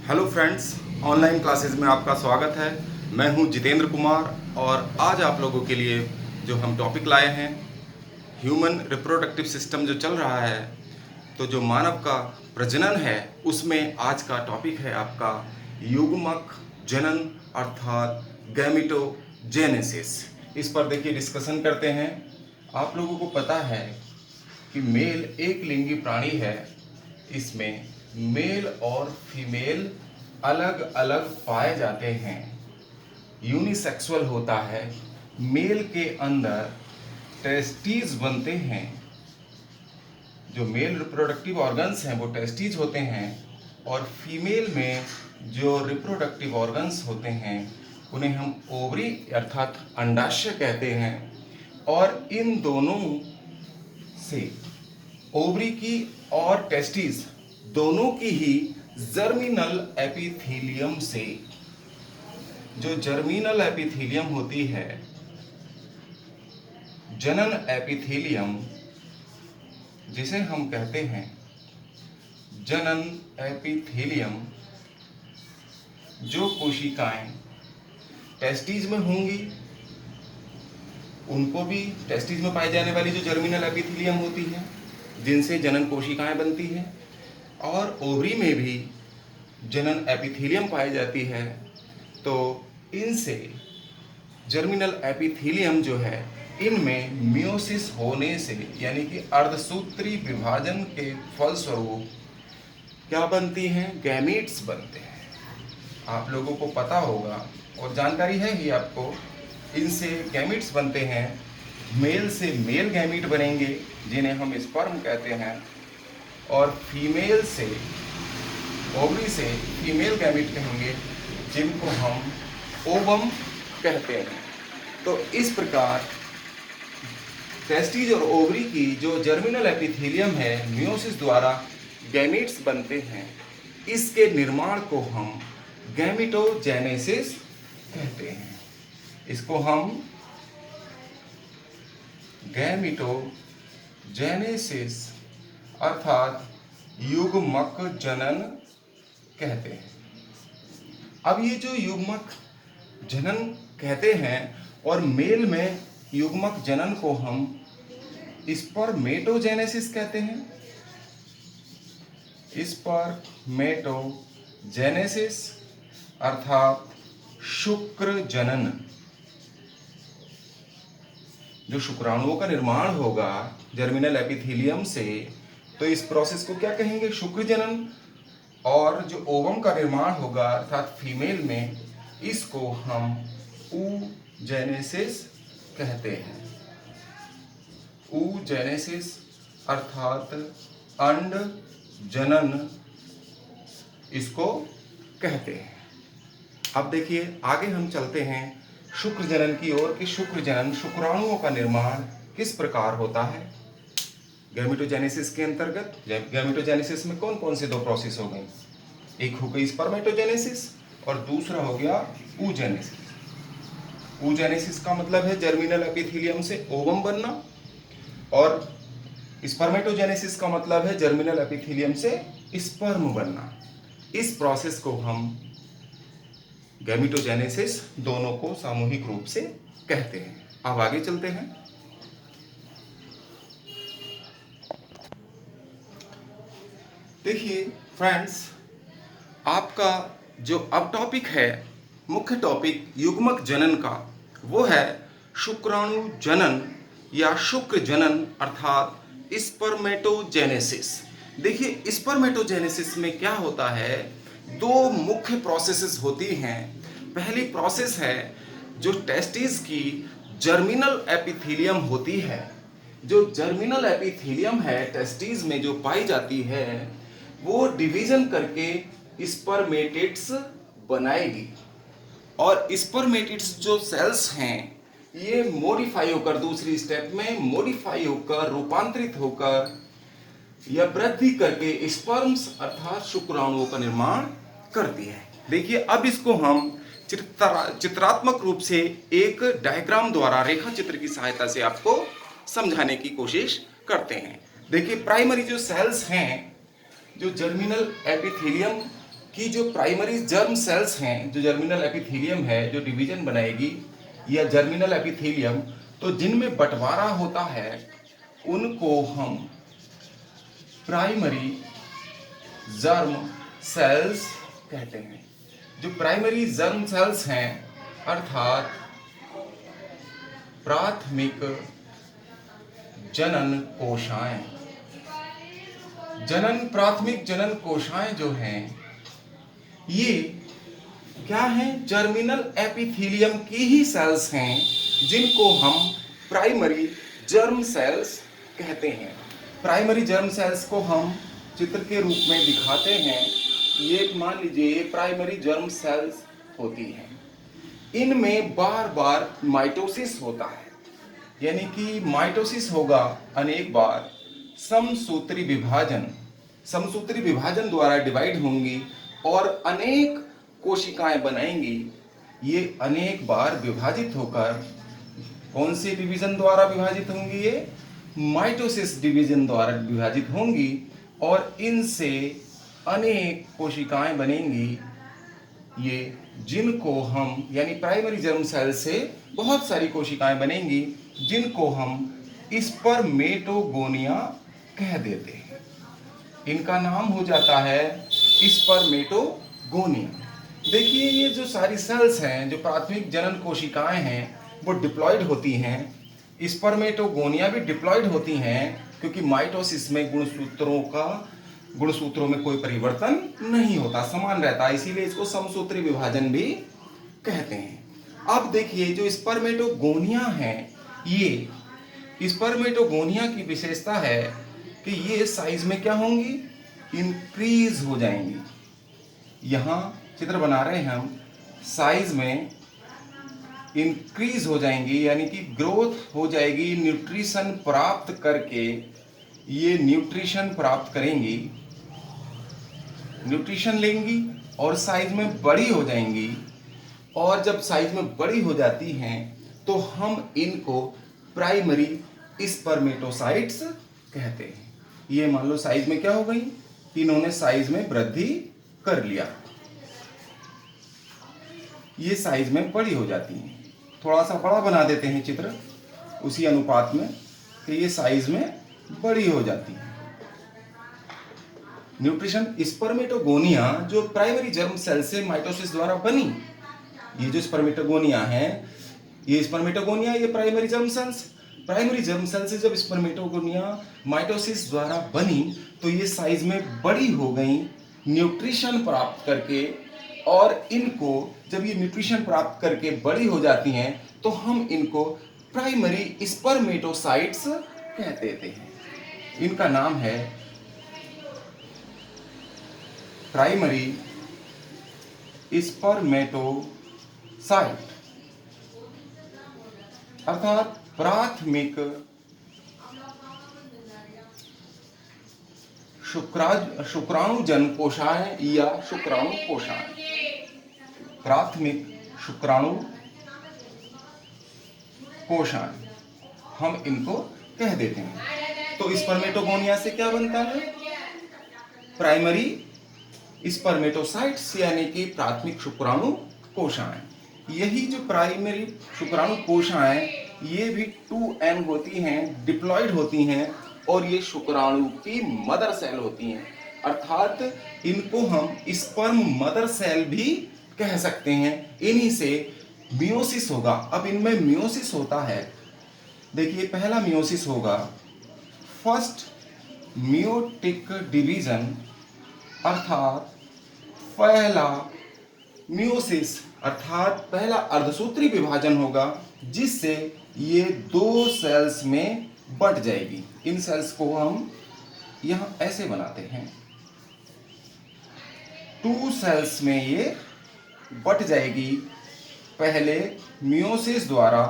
Hello friends, online classes में आपका स्वागत है। मैं हूं जितेंद्र कुमार और आज आप लोगों के लिए जो हम टॉपिक लाए हैं, ह्यूमन रिप्रोडक्टिव सिस्टम जो चल रहा है, तो जो मानव का प्रजनन है उसमें आज का टॉपिक है आपका युग्मक जनन अर्थात गैमिटोजेनेसिस। इस पर देखिए डिस्कशन करते हैं। आप लोगों को पता है कि मेल एक लिंगी प्राणी है। इसमें मेल और फीमेल अलग अलग पाए जाते हैं, यूनिसेक्सुअल होता है। मेल के अंदर टेस्टीज बनते हैं, जो मेल रिप्रोडक्टिव ऑर्गन्स हैं वो टेस्टीज होते हैं, और फीमेल में जो रिप्रोडक्टिव ऑर्गन्स होते हैं उन्हें हम ओवरी अर्थात अंडाशय कहते हैं। और इन दोनों से ओवरी की और टेस्टिस दोनों की ही जर्मिनल एपिथेलियम से, जो जर्मिनल एपिथेलियम होती है, जनन एपिथेलियम जिसे हम कहते हैं जनन एपिथेलियम, जो कोशिकाएं टेस्टिस में होंगी उनको भी टेस्टिस में पाई जाने वाली जो जर्मिनल एपिथेलियम होती है जिनसे जनन कोशिकाएं बनती हैं, और ओवरी में भी जनन एपिथेलियम पाई जाती है। तो इनसे जर्मिनल एपिथेलियम जो है इनमें मियोसिस होने से, यानी कि अर्धसूत्री विभाजन के फलस्वरूप क्या बनती हैं, गैमीट्स बनते हैं। आप लोगों को पता होगा और जानकारी है ही आपको, इनसे गैमीट्स बनते हैं। मेल से मेल गैमीट बनेंगे जिन्हें हम स्पर्म कहते हैं, और फीमेल से, ओवरी से फीमेल गैमीट कहेंगे जिनको हम ओवम कहते हैं। तो इस प्रकार टेस्टिस और ओवरी की जो जर्मिनल एपिथेलियम है, मियोसिस द्वारा गैमीट्स बनते हैं। इसके निर्माण को हम गैमिटोजेनेसिस कहते हैं। इसको हम गैमिटोजेनेसिस अर्थात युग्मक जनन कहते हैं। अब ये जो युग्मक जनन कहते हैं, और मेल में युग्मक जनन को हम स्पर्मेटोजेनेसिस कहते हैं। स्पर्मेटोजेनेसिस अर्थात शुक्र जनन। जो शुक्राणुओं का निर्माण होगा जर्मिनल एपिथेलियम से, तो इस प्रोसेस को क्या कहेंगे, शुक्र जनन। और जो ओवम का निर्माण होगा अर्थात फीमेल में, इसको हम ऊजेनेसिस कहते हैं। ऊजेनेसिस अर्थात अंड जनन इसको कहते हैं। अब देखिए आगे हम चलते हैं शुक्र जनन की ओर कि शुक्र जनन, शुक्राणुओं का निर्माण किस प्रकार होता है। गैमिटोजेनेसिस के अंतर्गत, गैमिटोजेनेसिस में कौन कौन से दो प्रोसेस हो गए, एक हो गई स्पर्मेटोजेनेसिस और दूसरा हो गया ऊजेनेसिस। ऊजेनेसिस का मतलब है जर्मिनल एपिथेलियम से ओवम बनना, और स्पर्मेटोजेनेसिस का मतलब है जर्मिनल एपिथेलियम से स्पर्म बनना। इस प्रोसेस को हम गैमिटोजेनेसिस दोनों को सामूहिक रूप से कहते हैं। अब आगे चलते हैं। देखिए फ्रेंड्स, आपका जो अब टॉपिक है, मुख्य टॉपिक युग्मक जनन का, वो है शुक्राणु जनन या शुक्र जनन अर्थात स्पर्मेटोजेनेसिस। देखिए स्पर्मेटोजेनेसिस में क्या होता है, दो मुख्य प्रोसेसेस होती हैं। पहली प्रोसेस है जो टेस्टिस की जर्मिनल एपिथेलियम होती है। जो जर्मिनल एपिथेलियम है टेस्टिस में जो पाई जाती है, वो डिवीजन करके स्पर्मेटिड्स बनाएगी, और स्पर्मेटिड्स जो सेल्स हैं ये मॉडिफाई होकर, दूसरी स्टेप में मॉडिफाई होकर, रूपांतरित होकर या वृद्धि करके स्पर्म्स अर्थात शुक्राणुओं का निर्माण करती है। देखिए अब इसको हम चित्रात्मक रूप से एक डायग्राम द्वारा, रेखा चित्र की सहायता से आपको समझाने की कोशिश करते हैं। देखिए प्राइमरी जो सेल्स हैं, जो जर्मिनल एपिथेलियम कि जो प्राइमरी जर्म सेल्स हैं, जो जर्मिनल एपिथेलियम है, जो डिवीजन बनाएगी या जर्मिनल एपिथेलियम, तो जिनमें बंटवारा होता है उनको हम प्राइमरी जर्म सेल्स कहते हैं। जो प्राइमरी जर्म सेल्स हैं अर्थात प्राथमिक जनन कोशिकाएं, प्राथमिक जनन कोशिकाएं जो हैं ये क्या हैं? जर्मिनल एपिथेलियम की ही सेल्स हैं जिनको हम प्राइमरी जर्म सेल्स कहते हैं। प्राइमरी जर्म सेल्स को हम चित्र के रूप में दिखाते हैं। ये मान लीजिए प्राइमरी जर्म सेल्स होती हैं, इनमें बार बार माइटोसिस होता है, यानी कि माइटोसिस होगा अनेक बार। समसूत्री विभाजन द्वारा डिवाइड होंगी और अनेक कोशिकाएं बनाएंगी। ये अनेक बार विभाजित होकर कौन से डिवीजन द्वारा विभाजित होंगी? ये माइटोसिस डिवीजन द्वारा विभाजित होंगी और इनसे अनेक कोशिकाएं बनेंगी। ये जिनको हम यानी प्राइमरी जर्म सेल से बहुत सारी कोशिकाएं बनेंगी जिनको हम स्पर्मेटोगोनिया कह देते हैं। इनका नाम हो जाता है स्पर्मेटोगोनिया। देखिए ये जो सारी सेल्स हैं, जो प्राथमिक जनन कोशिकाएं हैं, वो डिप्लॉयड होती हैं। स्पर्मेटोगोनिया भी डिप्लॉयड होती हैं क्योंकि माइटोसिस में गुणसूत्रों में कोई परिवर्तन नहीं होता, समान रहता है, इसीलिए इसको समसूत्री विभाजन भी कहते हैं। अब देखिए जो स्पर्मेटोगोनिया है, ये स्पर्मेटोगोनिया की विशेषता है कि ये साइज में क्या होंगी? इंक्रीज हो जाएंगी। यहाँ चित्र बना रहे हैं हम, साइज में इंक्रीज हो जाएंगी, यानी कि ग्रोथ हो जाएगी। न्यूट्रिशन प्राप्त करके ये न्यूट्रिशन प्राप्त करेंगी, न्यूट्रिशन लेंगी और साइज में बड़ी हो जाएंगी। और जब साइज में बड़ी हो जाती हैं तो हम इनको प्राइमरी स्पर्मेटोसाइट्स कहते हैं। ये मान लो साइज में क्या हो गई? इन्होंने साइज में वृद्धि कर लिया, ये साइज में बड़ी हो जाती हैं। थोड़ा सा बड़ा बना देते हैं चित्र उसी अनुपात में कि ये साइज में बड़ी हो जाती है। न्यूट्रिशन स्पर्मेटोगोनिया जो प्राइमरी जर्म सेल से माइटोसिस द्वारा बनी, ये जो स्पर्मेटोगोनिया है, ये प्राइमरी जर्म सेल से जब स्पर्मेटोगोनिया माइटोसिस द्वारा बनी तो ये साइज में बड़ी हो गई न्यूट्रिशन प्राप्त करके। और इनको जब ये न्यूट्रिशन प्राप्त करके बड़ी हो जाती हैं तो हम इनको प्राइमरी स्पर्मेटोसाइट्स कह देते हैं। इनका नाम है प्राइमरी स्पर्मेटोसाइट अर्थात प्राथमिक शुक्राणुजन कोशिकाएं या शुक्राणु कोशिकाएं, प्राथमिक शुक्राणु कोशिकाएं हम इनको कह देते हैं। तो स्पर्मेटोगोनिया से क्या बनता है? प्राइमरी स्पर्मेटोसाइट्स यानी कि प्राथमिक शुक्राणु कोशिकाएं। यही जो प्राइमरी शुक्राणु कोशिकाएं ये भी 2n होती हैं, डिप्लॉयड होती हैं और ये शुक्राणु की मदर सेल होती हैं, अर्थात इनको हम स्पर्म मदर सेल भी कह सकते हैं। इन्हीं से मियोसिस होगा। अब इनमें मियोसिस होता है, देखिए पहला मियोसिस होगा फर्स्ट मियोटिक डिवीजन, अर्थात पहला मियोसिस अर्थात पहला अर्धसूत्री विभाजन होगा जिससे ये 2 सेल्स में बट जाएगी। इन सेल्स को हम यहां ऐसे बनाते हैं, 2 सेल्स में ये बट जाएगी पहले मियोसिस द्वारा,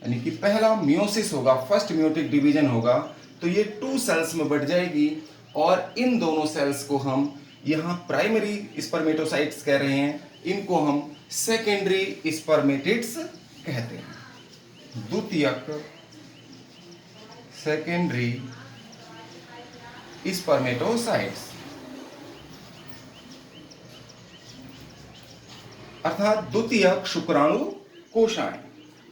यानी कि पहला मियोसिस होगा, फर्स्ट मियोटिक डिवीजन होगा, तो ये 2 सेल्स में बट जाएगी और इन दोनों सेल्स को हम यहाँ प्राइमरी स्पर्मेटोसाइट्स कह रहे हैं, इनको हम सेकेंडरी स्पर्मेटिड्स कहते हैं। द्वितीयक सेकेंडरी स्पर्मेटोसाइट्स। अर्थात द्वितीयक शुक्राणु कोशाएं।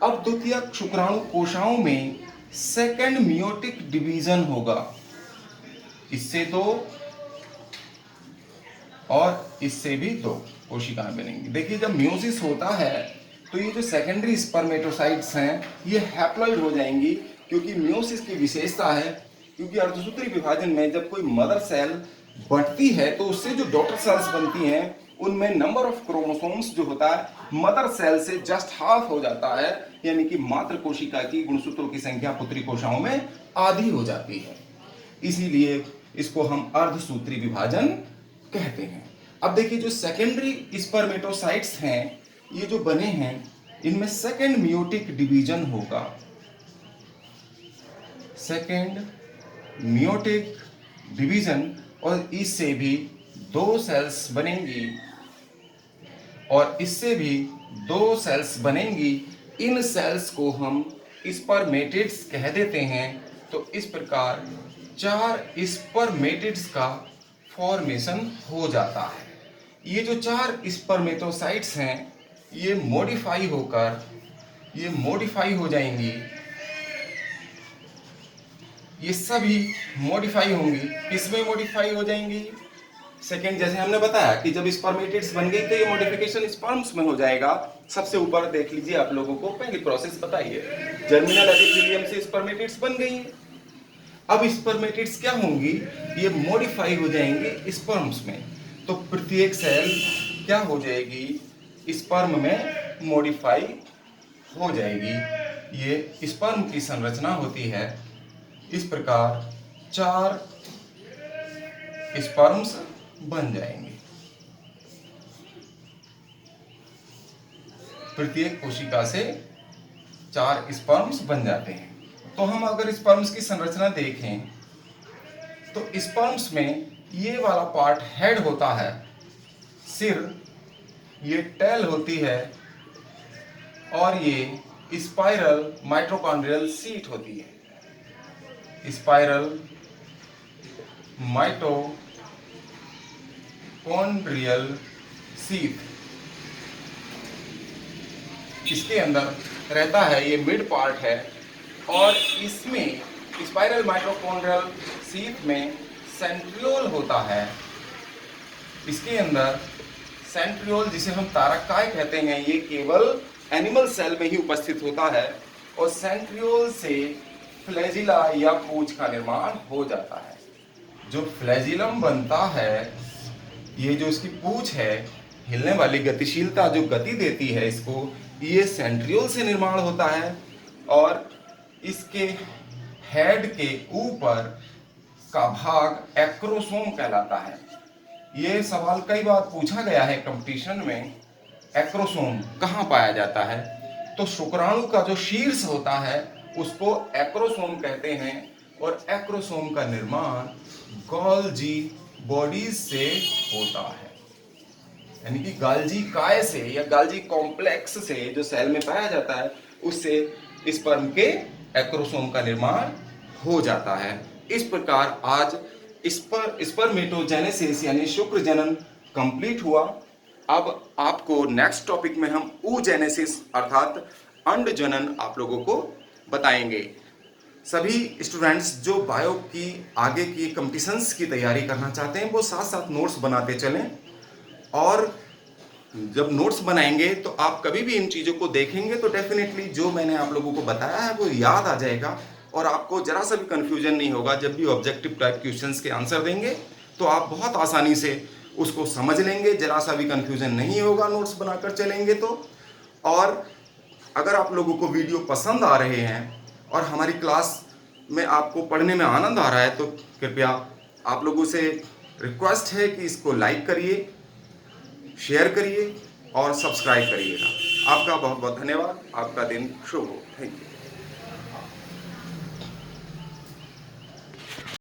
अब द्वितीयक शुक्राणु कोशाओं में सेकेंड मियोटिक डिवीजन होगा, इससे 2 और इससे भी 2 कोशिकाएं बनेंगी। देखिए जब मियोसिस होता है तो ये जो सेकेंडरी स्पर्मेटोसाइट्स हैं ये हैप्लॉइड हो जाएंगी, क्योंकि मियोसिस की विशेषता है, क्योंकि अर्धसूत्री विभाजन में जब कोई मदर सेल बढ़ती है तो उससे जो डॉटर सेल्स बनती हैं उनमें नंबर ऑफ क्रोमोसोम्स जो होता है मदर सेल से जस्ट हाफ हो जाता है, यानी कि मातृ कोशिका की गुणसूत्रों की संख्या पुत्री कोशिकाओं में आधी हो जाती है, इसीलिए इसको हम अर्धसूत्री विभाजन कहते हैं। अब देखिए जो सेकेंडरी स्पर्मेटोसाइट्स हैं ये जो बने हैं इनमें सेकेंड मियोटिक डिवीजन होगा, सेकेंड मियोटिक डिवीजन, और इससे भी 2 सेल्स बनेंगी और इससे भी 2 सेल्स बनेंगी। इन सेल्स को हम स्पर्मेटिड्स कह देते हैं। तो इस प्रकार 4 स्पर्मेटिड्स का फॉर्मेशन हो जाता है। ये जो 4 स्पर्मेटोसाइट्स हैं ये मॉडिफाई हो जाएंगी, ये सभी मॉडिफाई होंगी। किसमें मॉडिफाई हो जाएंगी? सेकेंड, जैसे हमने बताया कि जब स्पर्मेटिड्स बन गई तो ये मॉडिफिकेशन स्पर्म्स में हो जाएगा। सबसे ऊपर देख लीजिए, आप लोगों को पहली प्रोसेस बताइए, जर्मिनल एपिथेलियम से स्पर्मेटिड्स बन गई है। अब स्पर्मेटिड्स क्या होंगी? ये मॉडिफाई हो जाएंगे स्पर्म्स में। तो प्रत्येक सेल क्या हो जाएगी? स्पर्म में मॉडिफाई हो जाएगी। ये स्पर्म की संरचना होती है। इस प्रकार 4 स्पर्म्स बन जाएंगे। प्रत्येक कोशिका से 4 स्पर्म्स बन जाते हैं। तो हम अगर स्पर्म्स की संरचना देखें तो स्पर्म्स में ये वाला पार्ट हेड होता है, सिर, ये टेल होती है और ये स्पाइरल माइटोकॉन्ड्रियल सीट होती है। स्पाइरल माइटोकॉन्ड्रियल सीट इसके अंदर रहता है, ये मिड पार्ट है। और इसमें स्पाइरल माइटोकॉन्ड्रियल सीट में सेंट्रियोल होता है। इसके अंदर सेंट्रियोल, जिसे हम तारकाय कहते हैं, ये केवल एनिमल सेल में ही उपस्थित होता है। और सेंट्रियोल से फ्लैजिला या पूंछ का निर्माण हो जाता है। जो फ्लैजिलम बनता है, ये जो इसकी पूंछ है, हिलने वाली गतिशीलता जो गति देती है इसको, ये सेंट्रियोल से निर्माण होता है। और इसके हेड के ऊपर का भाग एक्रोसोम कहलाता है। ये सवाल कई बार पूछा गया है कंपटीशन में, एक्रोसोम कहाँ पाया जाता है? तो शुक्राणु का जो शीर्ष होता है उसको एक्रोसोम कहते हैं। और एक्रोसोम का निर्माण गोल्जी बॉडीज से होता है, यानी कि गाल्जी काय से या गाल्जी कॉम्प्लेक्स से जो सेल में पाया जाता है उससे स्पर्म के एक्रोसोम का निर्माण हो जाता है। इस प्रकार आज स्पर्मेटोजेनेसिस यानी शुक्र जनन कंप्लीट हुआ। अब आपको नेक्स्ट टॉपिक में हम oogenesis अर्थात अंड जनन आप लोगों को बताएंगे। सभी स्टूडेंट्स जो बायो की आगे की कंपटीशंस की तैयारी करना चाहते हैं वो साथ साथ नोट्स बनाते चलें। और जब नोट्स बनाएंगे तो आप कभी भी इन चीज़ों को देखेंगे तो डेफिनेटली जो मैंने आप लोगों को बताया है वो याद आ जाएगा और आपको जरा सा भी कंफ्यूजन नहीं होगा। जब भी ऑब्जेक्टिव टाइप क्वेश्चंस के आंसर देंगे तो आप बहुत आसानी से उसको समझ लेंगे, जरा सा भी कंफ्यूजन नहीं होगा नोट्स बनाकर चलेंगे तो। और अगर आप लोगों को वीडियो पसंद आ रहे हैं और हमारी क्लास में आपको पढ़ने में आनंद आ रहा है तो कृपया आप लोगों से रिक्वेस्ट है कि इसको लाइक करिए, शेयर करिए और सब्सक्राइब करिएगा। आपका बहुत बहुत धन्यवाद। आपका दिन शुभ हो। Thank you.